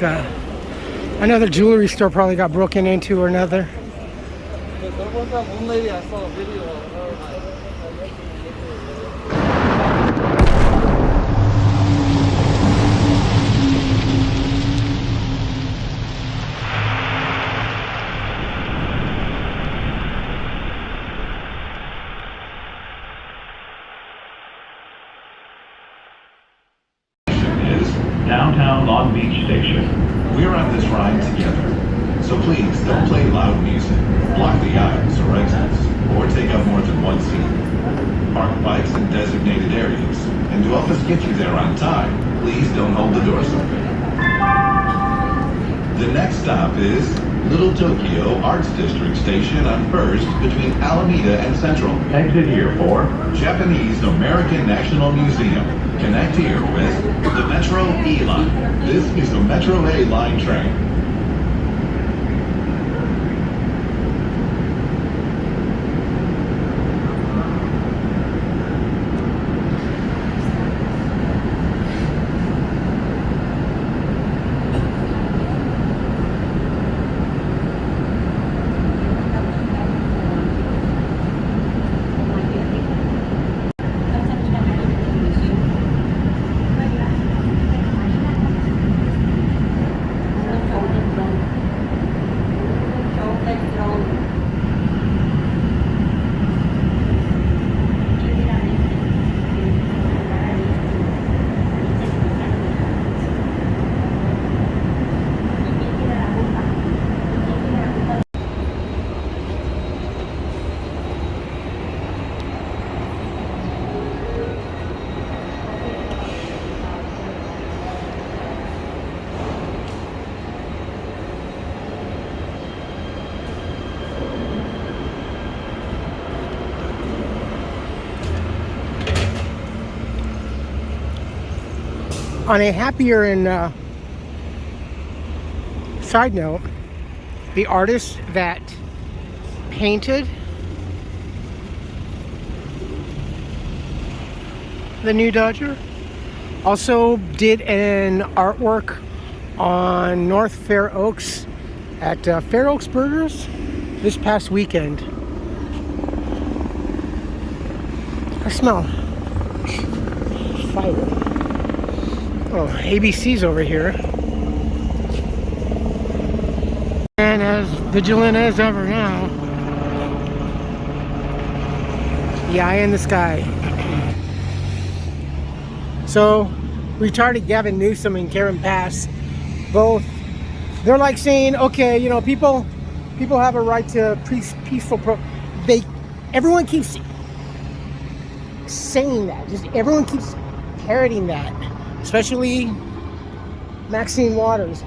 another jewelry store probably got broken into or another. There was that one lady I saw a video of her. Downtown Long Beach Station. We're on this ride together, so please don't play loud music, block the aisles or exits, or take up more than one seat. Park bikes in designated areas, and to help us get you there on time, please don't hold the doors open. The next stop is Little Tokyo Arts District Station on 1st between Alameda and Central. Exit here for Japanese American National Museum. Connect here with the Metro E line. This is the Metro A line train. On a happier and side note, the artist that painted the new Dodger also did an artwork on North Fair Oaks at Fair Oaks Burgers this past weekend. I smell fire. Oh, ABC's over here. And as vigilant as ever now. The eye in the sky. So, retarded Gavin Newsom and Karen Bass, both, they're like saying, okay, you know, people have a right to peaceful everyone keeps saying that. Just everyone keeps parroting that. Especially Maxine Waters.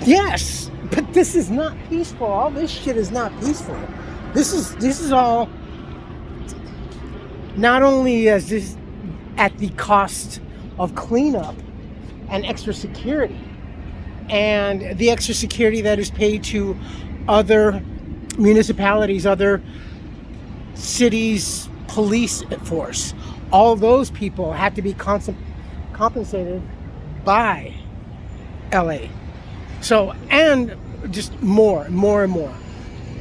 Yes, but this is not peaceful. All this shit is not peaceful. This is all. Not only is this at the cost of cleanup and extra security, and the extra security that is paid to other municipalities, other cities, police force. All those people have to be compensated by LA. So, and just more and more.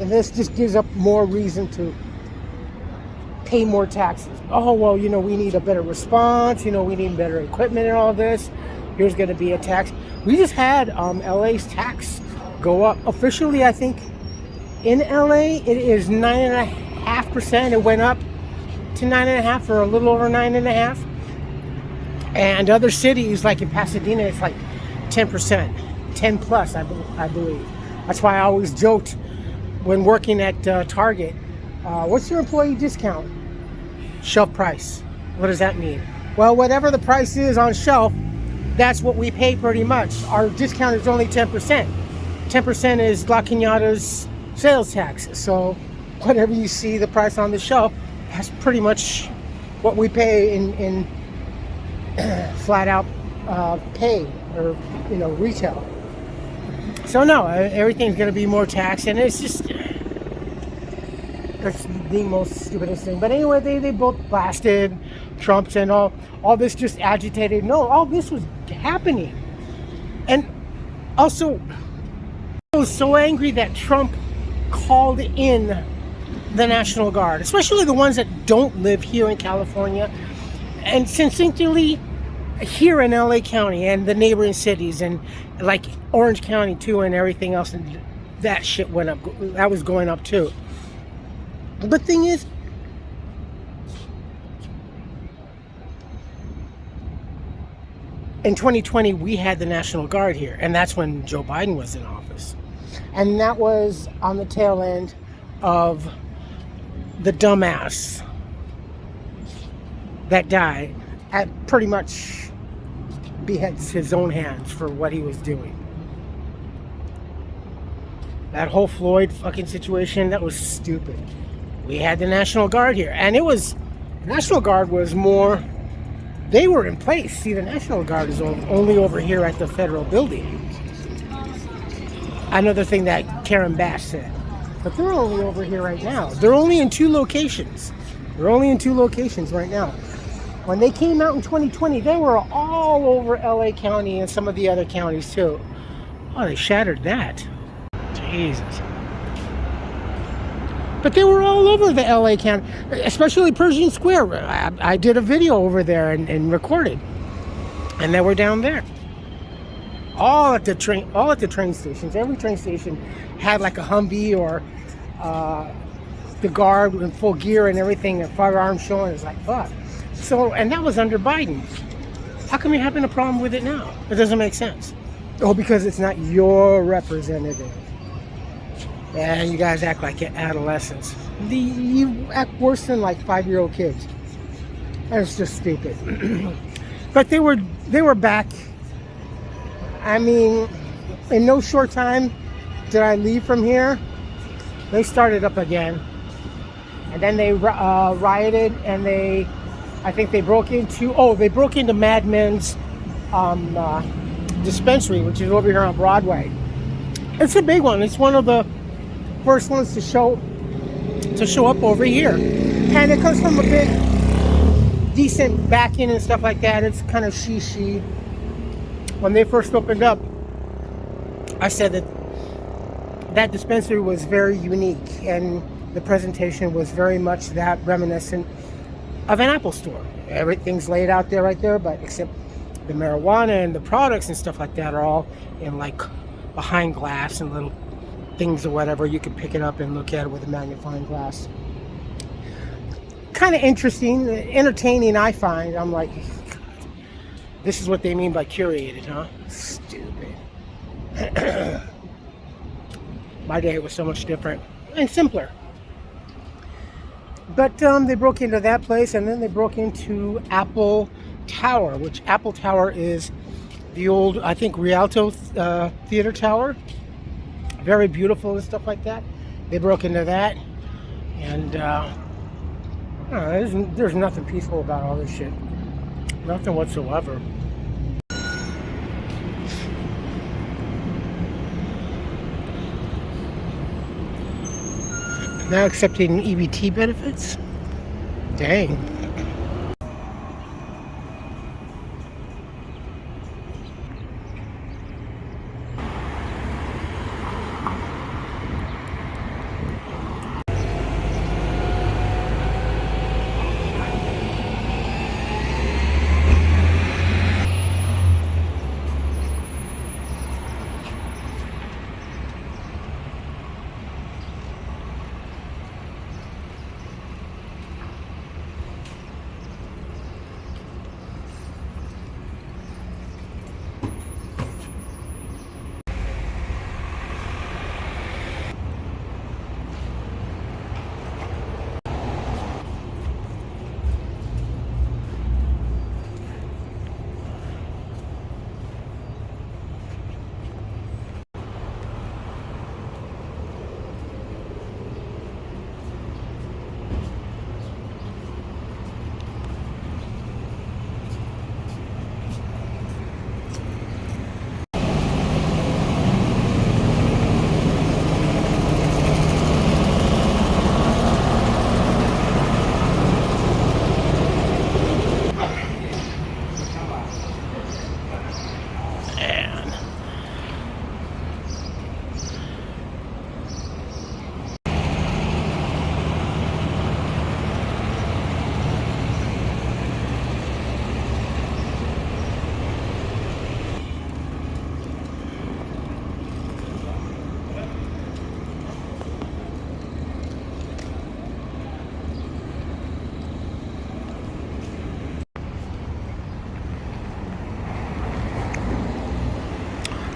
And this just gives up more reason to pay more taxes. Oh, well, you know, we need a better response. You know, we need better equipment and all this. Here's going to be a tax. We just had LA's tax go up. Officially, I think, in LA, it is 9.5%. It went up to 9.5 or a little over 9.5, and other cities like in Pasadena it's like 10%, 10 plus, I believe. That's why I always joked when working at Target, what's your employee discount? Shelf price. What does that mean? Well, whatever the price is on shelf, that's what we pay pretty much. Our discount is only 10%. 10% is La Cañada's sales tax. So whatever you see the price on the shelf, that's pretty much what we pay in flat out pay, or, you know, retail. So no, everything's going to be more taxed, and it's just, that's the most stupidest thing. But anyway, they both blasted Trump's, and all this just agitated. No, all this was happening And also, I was so angry that Trump called in the National Guard, especially the ones that don't live here in California, and instinctively here in LA County and the neighboring cities, and like Orange County too, and everything else, and that shit went up. That was going up too. But thing is, in 2020 we had the National Guard here, and that's when Joe Biden was in office, and that was on the tail end of the dumbass that died at pretty much beheads his own hands for what he was doing. That whole Floyd fucking situation, that was stupid. We had the National Guard here, and it was, National Guard was more, they were in place. See, the National Guard is only over here at the federal building. Another thing that Karen Bass said. But they're only over here right now. They're only in 2 locations. They're only in 2 locations right now. When they came out in 2020, they were all over LA County and some of the other counties too. Oh, they shattered that. Jesus. But they were all over the LA County, especially Pershing Square. I did a video over there and recorded. And they were down there. All at the train stations. Every train station had like a Humvee or the guard in full gear and everything, and firearms showing. It's like, fuck. So, and that was under Biden. How come you're having a problem with it now? It doesn't make sense. Oh, because it's not your representative. And you guys act like adolescents. You act worse than like 5-year-old kids. And it's just stupid. But they were back. I mean, in no short time did I leave from here. They started up again. And then they rioted, and I think they broke into Mad Men's dispensary, which is over here on Broadway. It's a big one. It's one of the first ones to show up over here. And it comes from a bit decent backing and stuff like that. It's kind of she. When they first opened up, I said that dispensary was very unique, and the presentation was very much that reminiscent of an Apple store. Everything's laid out there right there, but except the marijuana and the products and stuff like that are all in like behind glass and little things or whatever. You can pick it up and look at it with a magnifying glass. Kind of interesting, entertaining, I find. I'm like, God, this is what they mean by curated, huh? Stupid. My day was so much different and simpler. But they broke into that place, and then they broke into Apple Tower, which Apple Tower is the old, I think, Rialto theater tower. Very beautiful and stuff like that. They broke into that, and there's nothing peaceful about all this shit. Nothing whatsoever. Now accepting EBT benefits? Dang.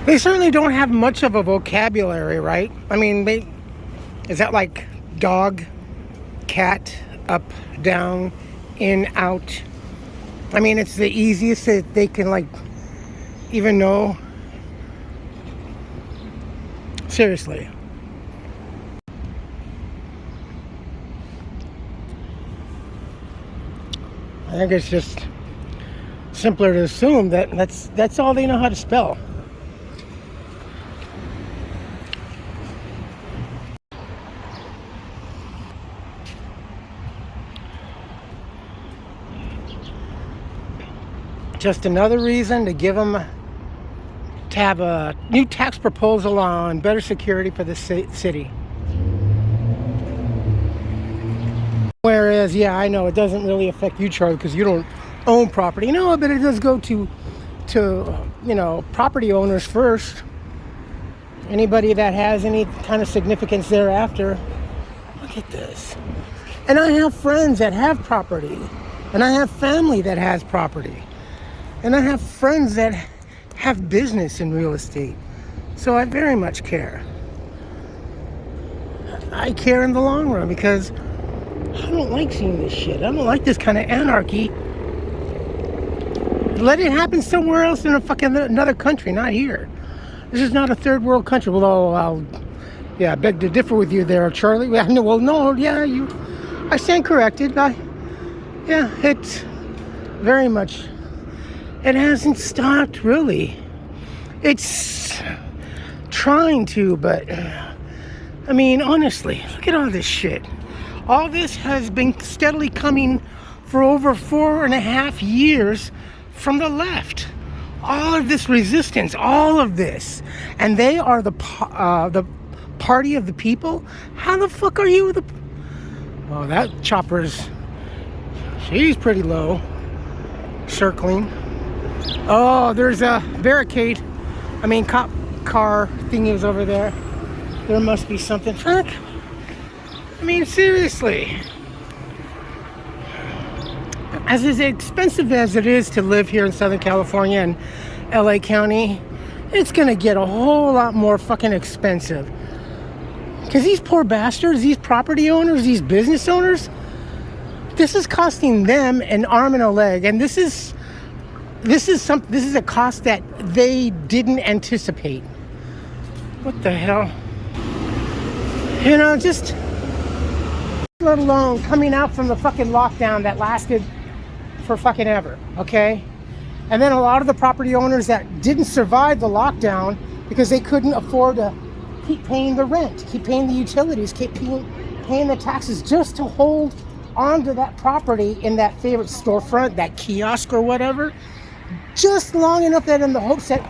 They certainly don't have much of a vocabulary, right? I mean, is that like dog, cat, up, down, in, out? I mean, it's the easiest that they can like even know. Seriously. I think it's just simpler to assume that that's all they know how to spell. Just another reason to give them to have a new tax proposal on better security for the city. Whereas, yeah, I know it doesn't really affect you, Charlie, because you don't own property. No, but it does go to you know, property owners first. Anybody that has any kind of significance thereafter. Look at this. And I have friends that have property. And I have family that has property. And I have friends that have business in real estate. So I very much care. I care in the long run because I don't like seeing this shit. I don't like this kind of anarchy. Let it happen somewhere else in another country, not here. This is not a third world country. Although I beg to differ with you there, Charlie. I stand corrected. It's very much. It hasn't stopped, really. It's trying to, but I mean, honestly, look at all this shit. All this has been steadily coming for over 4.5 years from the left. All of this resistance, all of this, and they are the party of the people. How the fuck are you the? Oh, that she's pretty low, circling. Oh, there's a barricade. I mean, cop car thingy is over there. There must be something. Fuck. I mean, seriously. As expensive as it is to live here in Southern California and LA County, it's gonna get a whole lot more fucking expensive. Because these poor bastards, these property owners, these business owners, this is costing them an arm and a leg. And this is a cost that they didn't anticipate. What the hell? You know, just let alone coming out from the fucking lockdown that lasted for fucking ever, okay? And then a lot of the property owners that didn't survive the lockdown because they couldn't afford to keep paying the rent, keep paying the utilities, keep paying the taxes just to hold onto that property in that favorite storefront, that kiosk or whatever, just long enough that in the hopes that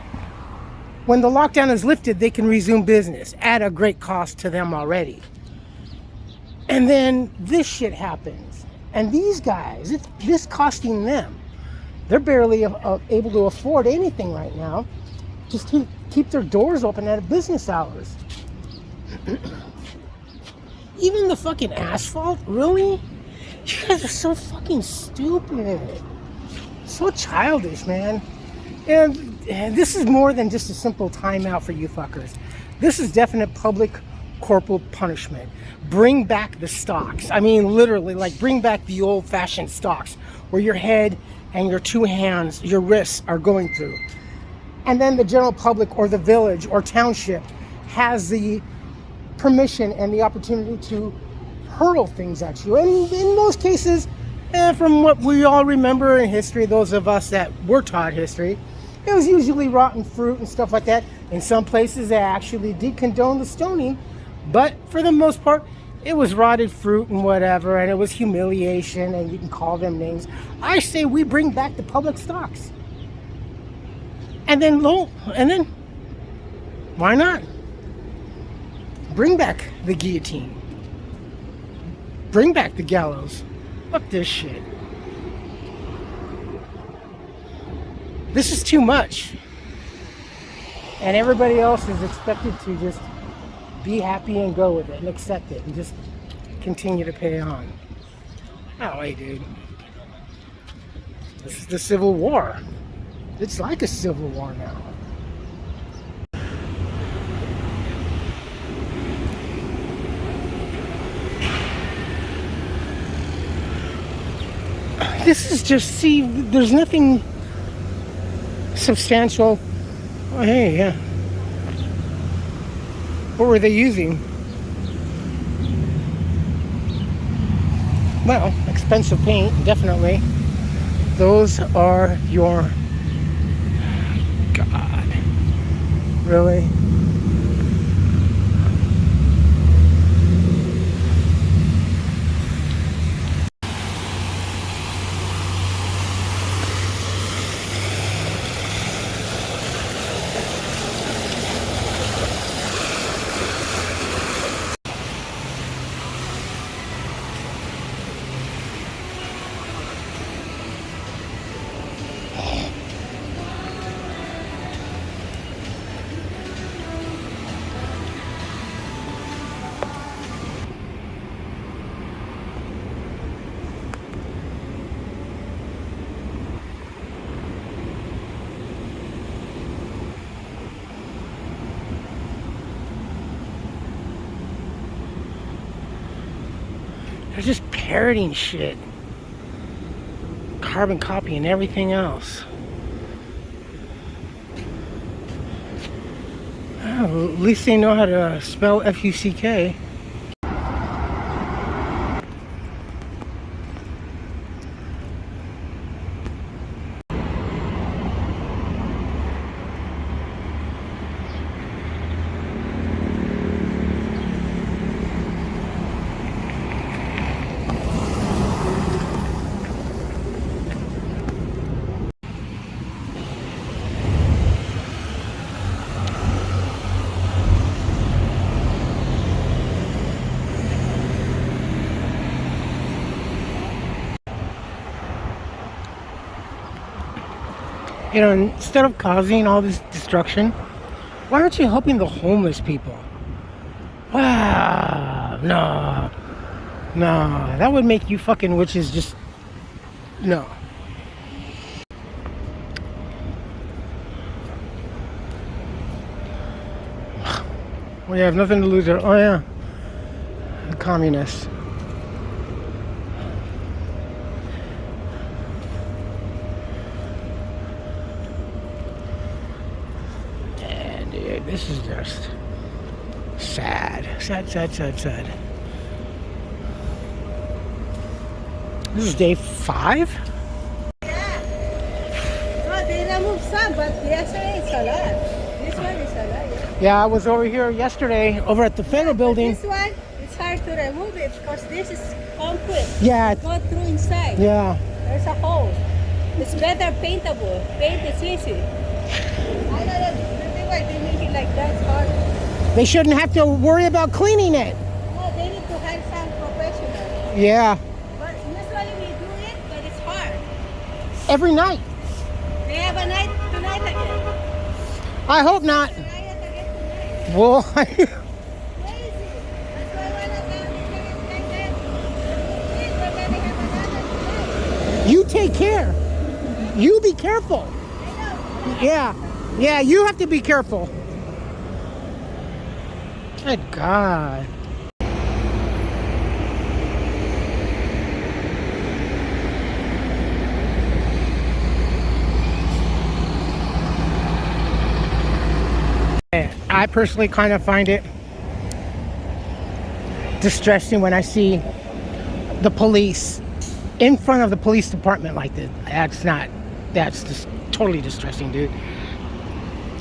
when the lockdown is lifted, they can resume business at a great cost to them already. And then this shit happens. And these guys, it's this costing them. They're barely able to afford anything right now. Just to keep their doors open at business hours. Even the fucking asphalt, really? You guys are so fucking stupid. So childish, man. And this is more than just a simple timeout for you fuckers. This is definite public corporal punishment. Bring back the stocks. I mean, literally, like, bring back the old-fashioned stocks where your head and your two hands, your wrists are going through. And then the general public or the village or township has the permission and the opportunity to hurl things at you. And in most cases, from what we all remember in history, those of us that were taught history, it was usually rotten fruit and stuff like that. In some places, they actually did condone the stoning, but for the most part, it was rotted fruit and whatever, and it was humiliation, and you can call them names. I say we bring back the public stocks. And then why not? Bring back the guillotine. Bring back the gallows. Fuck this shit. This is too much. And everybody else is expected to just be happy and go with it and accept it and just continue to pay on. Golly, dude. This is the Civil War. It's like a civil war now. This is just, see, there's nothing substantial. Oh, hey, yeah. What were they using? Well, expensive paint, definitely. Those are your... God. Really? They're just parroting shit. Carbon copy and everything else. Oh, at least they know how to spell F-U-C-K. You know, instead of causing all this destruction, why aren't you helping the homeless people? Wow, no, that would make you fucking witches just, no. We have nothing to lose. Oh yeah, the communists. This is just sad. This is day 5? Yeah. No, they removed some, but yesterday it's a lot. This one is a lot. Yeah, I was over here yesterday, over at the federal building. This one, it's hard to remove it because this is concrete. Yeah. Go through inside. Yeah. There's a hole. It's better paintable. Paint is easy. I don't know why they make it like that. It's hard. They shouldn't have to worry about cleaning it. No, they need to hire some professional. Yeah. But usually we do it, but it's hard. Every night. They have a night tonight again. I hope not. Riot again tonight. Well, Crazy. That's why one of them is like that. We're gonna have another tonight. you take care. You be careful. I know. Yeah. Yeah, you have to be careful. Good God. I personally kind of find it distressing when I see the police in front of the police department like this. That's just totally distressing, dude.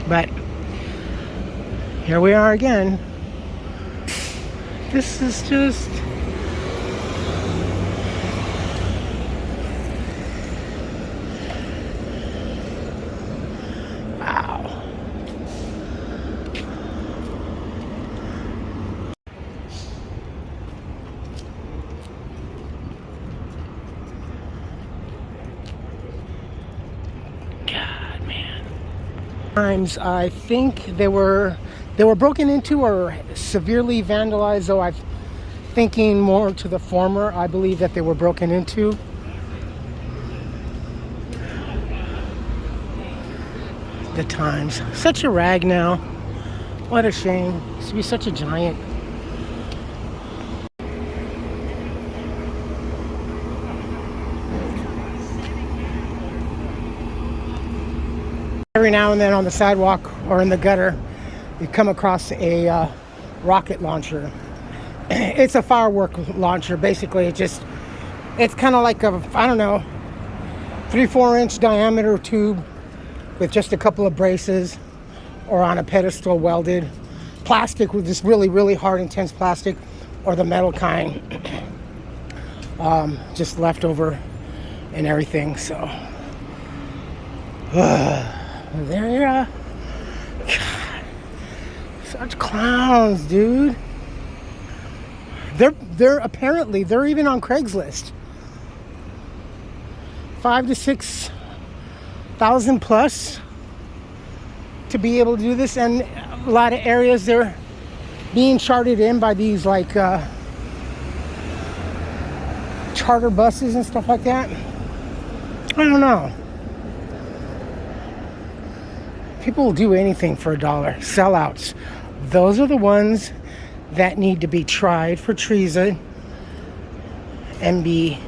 But here we are again. This is just... wow. God, man. Times I think they were broken into or severely vandalized, though I'm thinking more to the former. I believe that they were broken into. The Times. Such a rag now. What a shame. Used to be such a giant. Every now and then on the sidewalk or in the gutter, you come across a rocket launcher. It's a firework launcher. Basically, it's kind of like a, I don't know, 3-4 inch diameter tube with just a couple of braces, or on a pedestal welded plastic with this really, really hard, intense plastic, or the metal kind, just leftover and everything. So there you are. God, such clowns, dude. They're apparently they're even on Craigslist. 5,000 to 6,000 plus to be able to do this, and a lot of areas they're being chartered in by these like charter buses and stuff like that. I don't know. People will do anything for $1. Sellouts. Those are the ones that need to be tried for treason and be,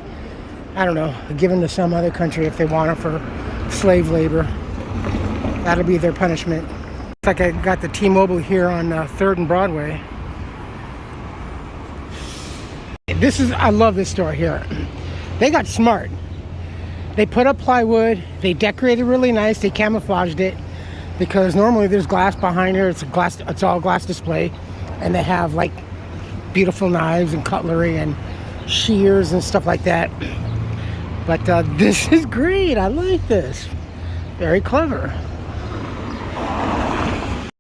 I don't know, given to some other country if they want it for slave labor. That'll be their punishment. Looks like I got the T-Mobile here on 3rd and Broadway. I love this store here. They got smart. They put up plywood, they decorated really nice, they camouflaged it, because normally there's glass behind here. It's all glass display, and they have like beautiful knives and cutlery and shears and stuff like that. But this is great. I like this. Very clever.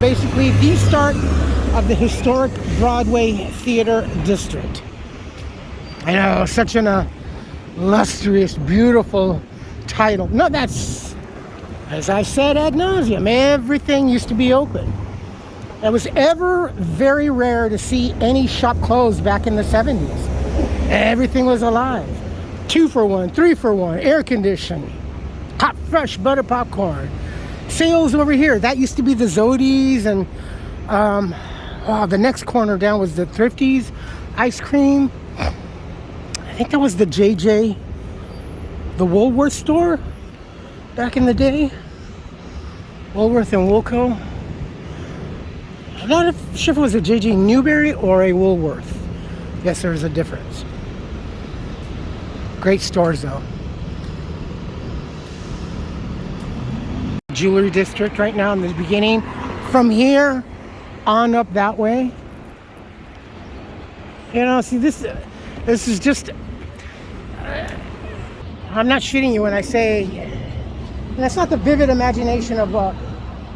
Basically, the start of the historic Broadway Theater District. I know, such an illustrious, beautiful title. No, that's, as I said ad nauseum, everything used to be open. It was ever very rare to see any shop closed back in the 70s. Everything was alive. 2 for 1, 3 for 1, air conditioning, hot fresh butter popcorn. Sales over here, that used to be the Zodies, and the next corner down was the Thrifties ice cream. I think that was the JJ, the Woolworth store back in the day. Woolworth and Woolco. I'm not sure if it was a JJ Newberry or a Woolworth. Yes, there's a difference. Great stores though. Jewelry district right now in the beginning. From here on up that way. You know, see this is just, I'm not shitting you when I say, and that's not the vivid imagination of a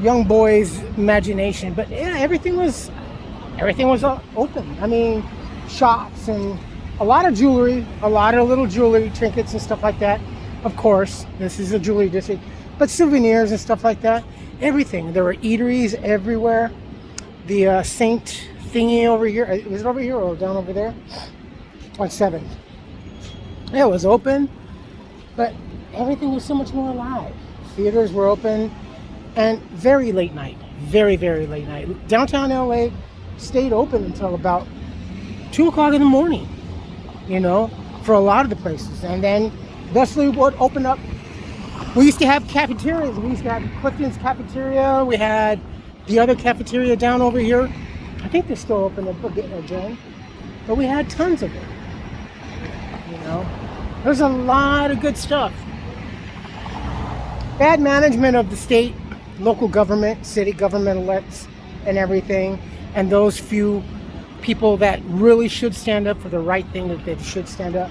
young boy's imagination, but yeah, everything was open. I mean, shops and a lot of jewelry, a lot of little jewelry, trinkets and stuff like that. Of course, this is a jewelry district, but souvenirs and stuff like that. Everything. There were eateries everywhere. The Saint thingy over here, was it over here or down over there? On 7th. Yeah, it was open, but everything was so much more alive. Theaters were open, and very late night. Very, very late night. Downtown LA stayed open until about 2 o'clock in the morning, you know, for a lot of the places. And then Wesley would open up. We used to have cafeterias. We used to have Clifton's cafeteria. We had the other cafeteria down over here. I think they're still open again, but we had tons of it. You know, there's a lot of good stuff. Bad management of the state, local government, city government elects and everything, and those few people that really should stand up for the right thing that they should stand up,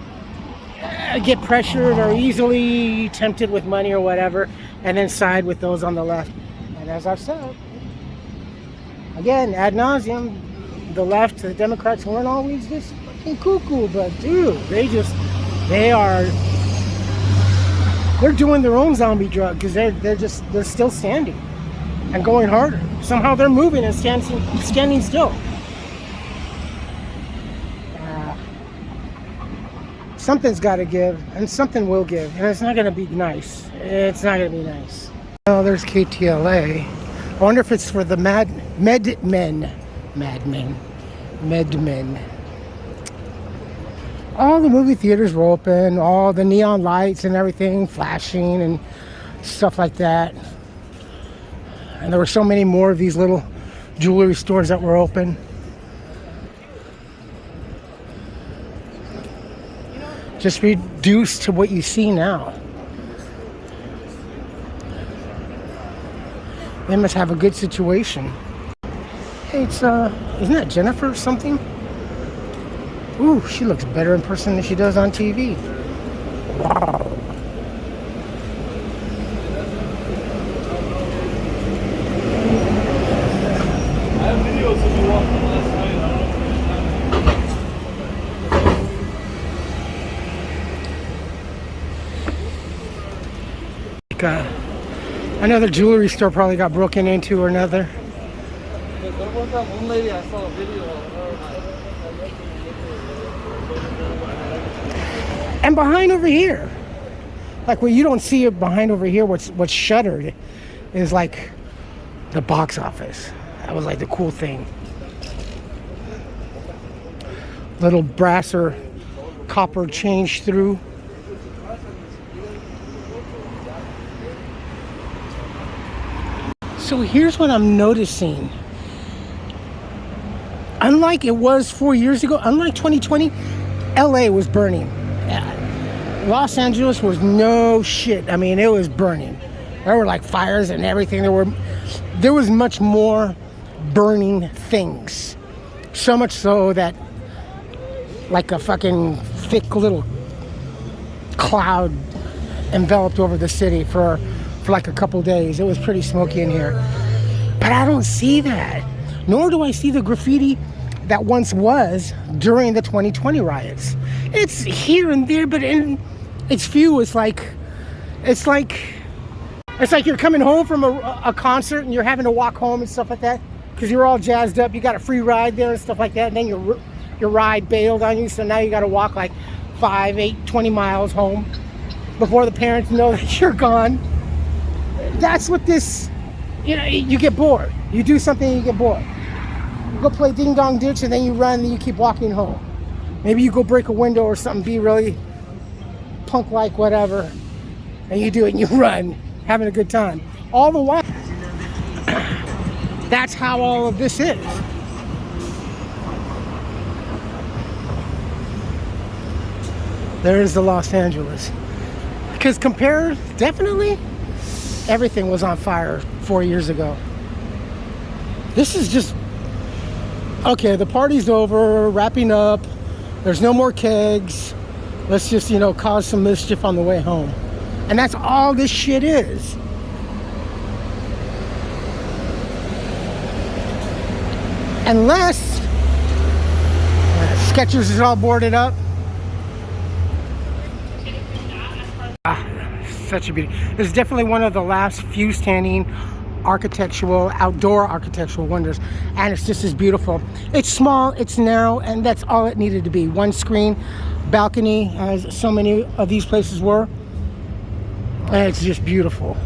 get pressured or easily tempted with money or whatever, and then side with those on the left. And as I've said, again, ad nauseum, the left, the Democrats weren't always this fucking cuckoo, but dude, they're doing their own zombie drug, because they're still standing and going harder. Somehow they're moving and standing still. Something's got to give, and something will give, and it's not going to be nice. It's not going to be nice. Oh, there's KTLA. I wonder if it's for the MedMen. All the movie theaters were open, all the neon lights and everything flashing and stuff like that. And there were so many more of these little jewelry stores that were open. Just reduced to what you see now. They must have a good situation. Hey, it's isn't that Jennifer or something? Ooh, she looks better in person than she does on TV. Wow. I have videos of you walking last night. Another jewelry store probably got broken into or another. There was that one lady I saw a video of her. And behind over here, like what you don't see behind over here, what's shuttered is like the box office. That was like the cool thing. Little brass or copper change through. So here's what I'm noticing. Unlike it was 4 years ago, unlike 2020, LA was burning. Los Angeles was no shit. I mean, it was burning. There were like fires and everything. There was much more burning things. So much so that like a fucking thick little cloud enveloped over the city for like a couple days. It was pretty smoky in here. But I don't see that. Nor do I see the graffiti that once was during the 2020 riots. It's here and there, but it's few. It's like you're coming home from a concert and you're having to walk home and stuff like that because you're all jazzed up. You got a free ride there and stuff like that, and then your ride bailed on you, so now you got to walk like 5, 8, 20 miles home before the parents know that you're gone. That's what this, you get bored. You do something and you get bored. You go play ding dong ditch and then you run and you keep walking home. Maybe you go break a window or something, be really punk like whatever, and you do it and you run, having a good time. All the while, that's how all of this is. There's the Los Angeles. Because definitely, everything was on fire 4 years ago. This is just, okay, the party's over, wrapping up, there's no more kegs, let's just, cause some mischief on the way home. And that's all this shit is. Unless Skechers is all boarded up. Such a beauty. This is definitely one of the last few standing outdoor architectural wonders, and it's just as beautiful. It's small, it's narrow, and that's all it needed to be. One screen, balcony, as so many of these places were, and it's just beautiful.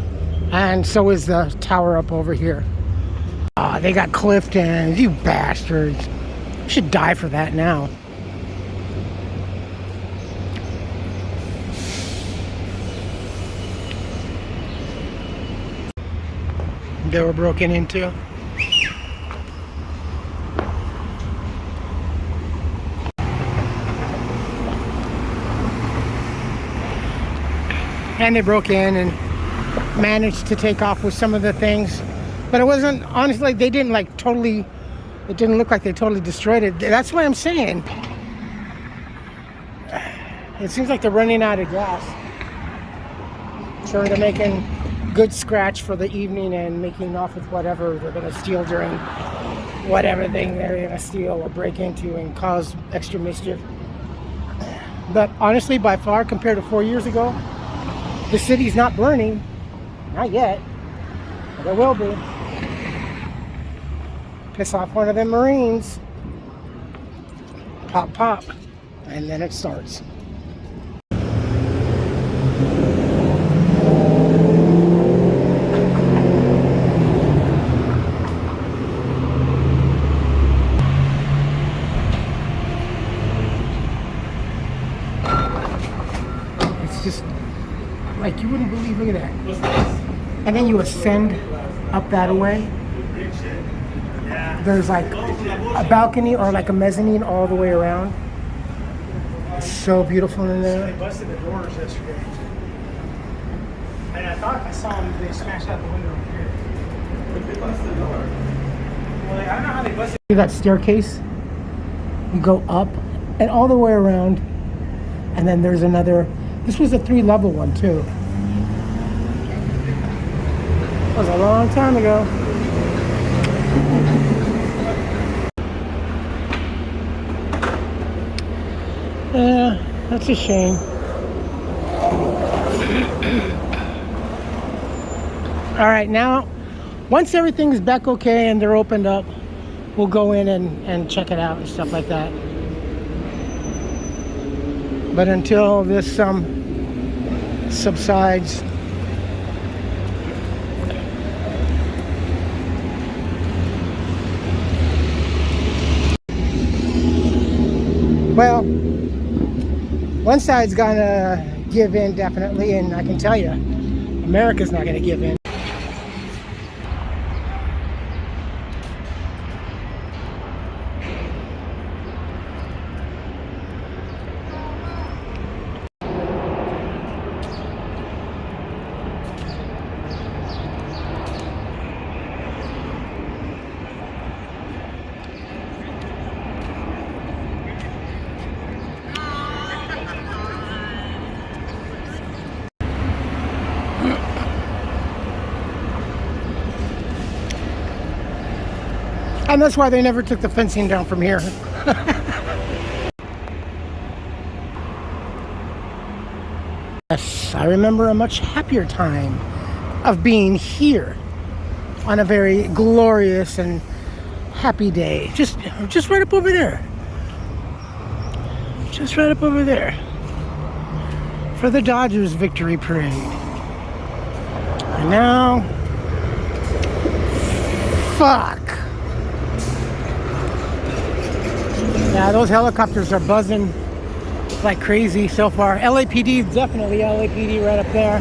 And so is the tower up over here. They got Clifton, you bastards. You should die for that now. They were broken into. And they broke in and managed to take off with some of the things. But it wasn't, honestly, they didn't it didn't look like they totally destroyed it. That's what I'm saying. It seems like they're running out of gas. So they're making good scratch for the evening and making off with whatever they're going to steal during whatever thing they're going to steal or break into and cause extra mischief. But honestly, by far, compared to 4 years ago, the city's not burning. Not yet. But it will be. Piss off one of them Marines. Pop, pop. And then it starts. Just like you wouldn't believe. Look at that. And then you ascend up that way. There's like a balcony or like a mezzanine all the way around. It's so beautiful in there. They busted the doors yesterday. And I thought I saw them, they smashed out the window over here. But they busted the door. Well, I don't know how they busted. See that staircase? You go up and all the way around, and then there's another. This was a 3-level one too. That was a long time ago. Yeah, that's a shame. All right, now, once everything's back okay and they're opened up, we'll go in and check it out and stuff like that. But until this subsides, well, one side's gonna give in definitely, and I can tell you, America's not gonna give in. And that's why they never took the fencing down from here. Yes, I remember a much happier time of being here on a very glorious and happy day. Just right up over there. Just right up over there. For the Dodgers victory parade. And now, fuck. Yeah, those helicopters are buzzing like crazy so far. LAPD, definitely LAPD right up there.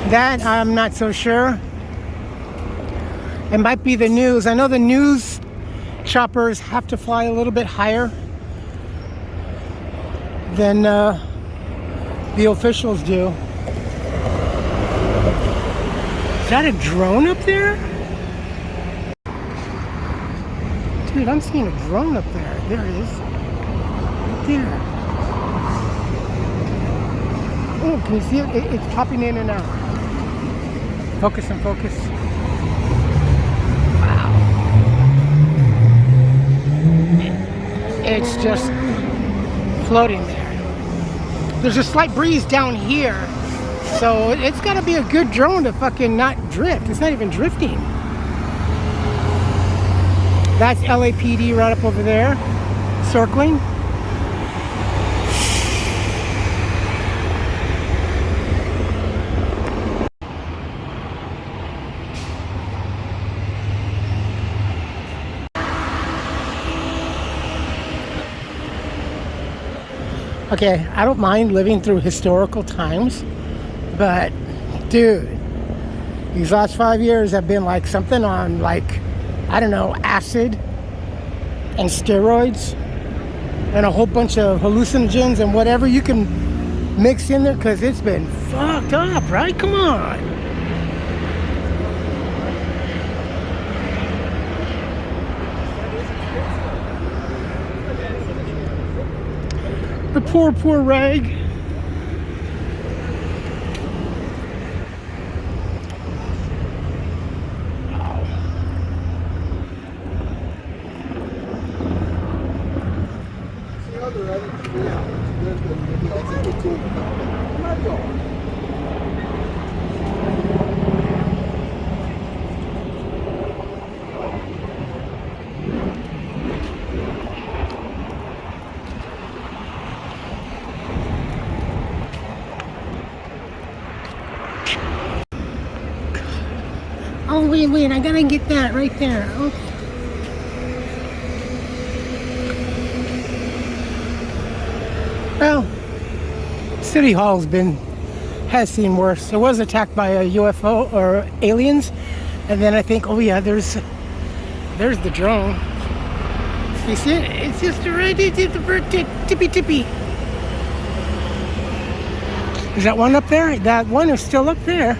That, I'm not so sure. It might be the news. I know the news choppers have to fly a little bit higher than the officials do. Is that a drone up there? Dude, I'm seeing a drone up there. There it is. Right there. Oh, can you see it? It's popping in and out. Focus and focus. Wow. It's just floating there. There's a slight breeze down here, so it's got to be a good drone to fucking not drift. It's not even drifting. That's LAPD right up over there, circling. Okay, I don't mind living through historical times, but dude, these last 5 years have been like something on like, I don't know, acid and steroids and a whole bunch of hallucinogens and whatever you can mix in there, because it's been fucked up, right? Come on. The poor rag. Oh, wait, I gotta get that right there. Okay. Well, City Hall's has seen worse. It was attacked by a UFO or aliens, And then I think, oh yeah, there's the drone. You see it? It's just right tippy. Is that one up there? That one is still up there.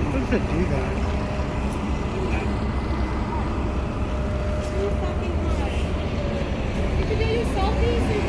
How does it do that? So fucking hot. Did you get your selfies?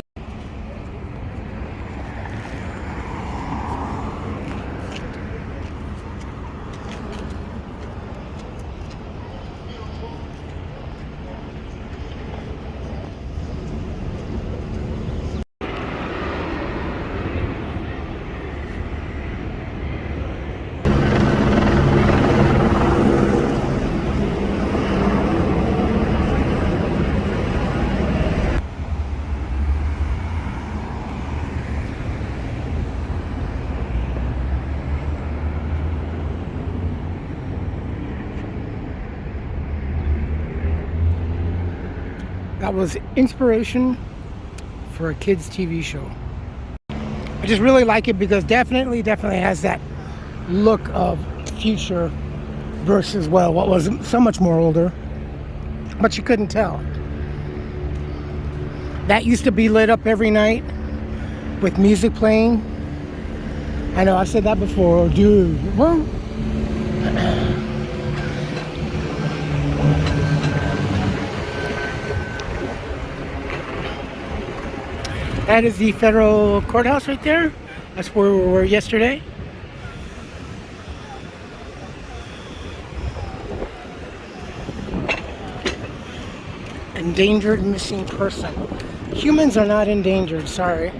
That was inspiration for a kids' TV show. I just really like it because definitely has that look of future versus, well, what was so much more older, but you couldn't tell. That used to be lit up every night with music playing. I know I said that before, dude. Well, that is the federal courthouse right there. That's where we were yesterday. Endangered missing person. Humans are not endangered, sorry.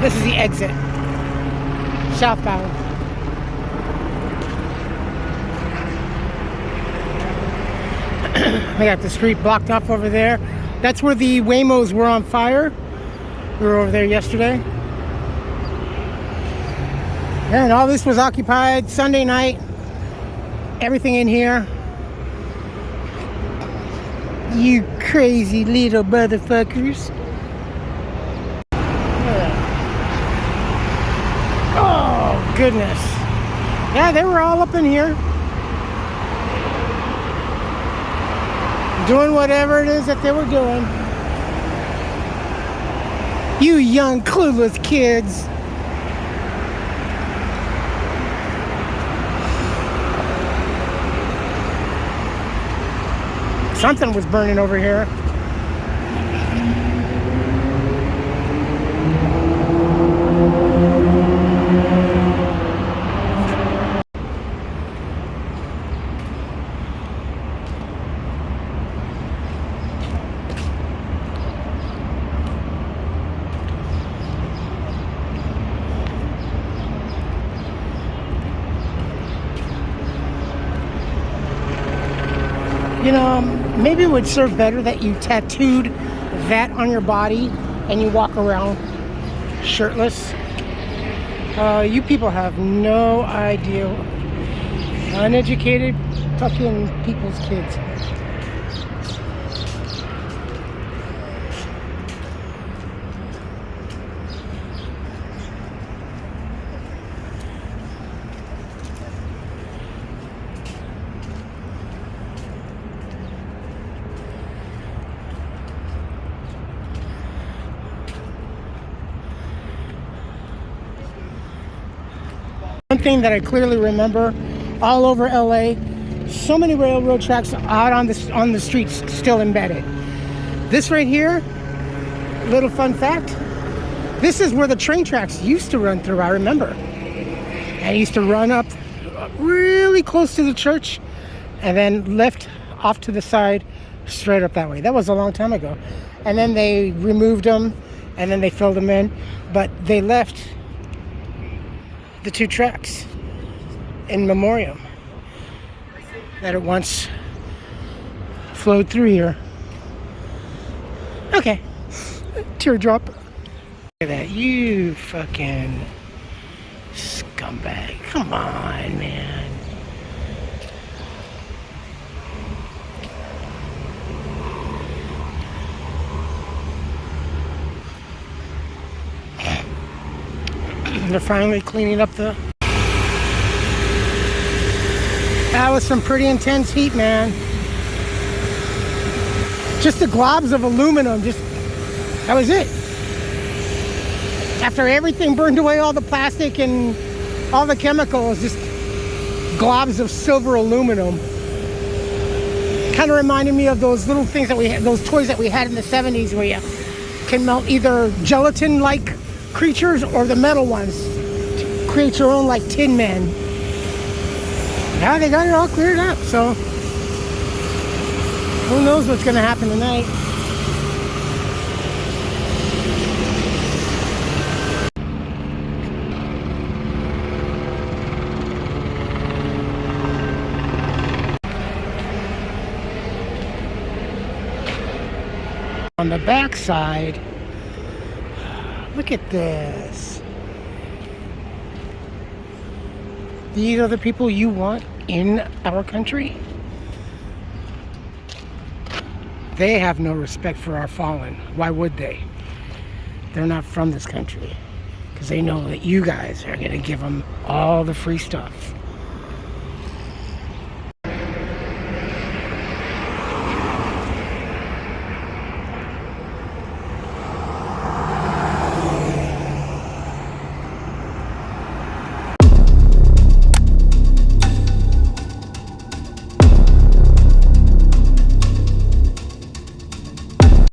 This is the exit, southbound. We got the street blocked off over there. That's where the Waymos were on fire. We were over there yesterday. And all this was occupied Sunday night. Everything in here. You crazy little motherfuckers. Oh, goodness. Yeah, they were all up in here. Doing whatever it is that they were doing. You young, clueless kids. Something was burning over here. You know, maybe it would serve better that you tattooed that on your body and you walk around shirtless. You people have no idea. Uneducated fucking people's kids. One thing that I clearly remember, all over LA, so many railroad tracks out on the streets still embedded. This right here, little fun fact, This is where the train tracks used to run through, I remember. And it used to run up really close to the church and then left off to the side straight up that way. That was a long time ago. And then they removed them and then they filled them in. But they left the 2 tracks in memoriam that it once flowed through here. Okay. Teardrop. Look at that. You fucking scumbag. Come on, man. They're finally cleaning up the... That was some pretty intense heat, man. Just the globs of aluminum, that was it. After everything burned away, all the plastic and all the chemicals, just globs of silver aluminum. Kind of reminded me of those little things that we had, those toys that we had in the 70s where you can melt either gelatin-like creatures or the metal ones to create your own like Tin Man. Now they got it all cleared up, so who knows what's going to happen tonight. On the back side, look at this. These are the people you want in our country? They have no respect for our fallen. Why would they? They're not from this country because they know that you guys are going to give them all the free stuff.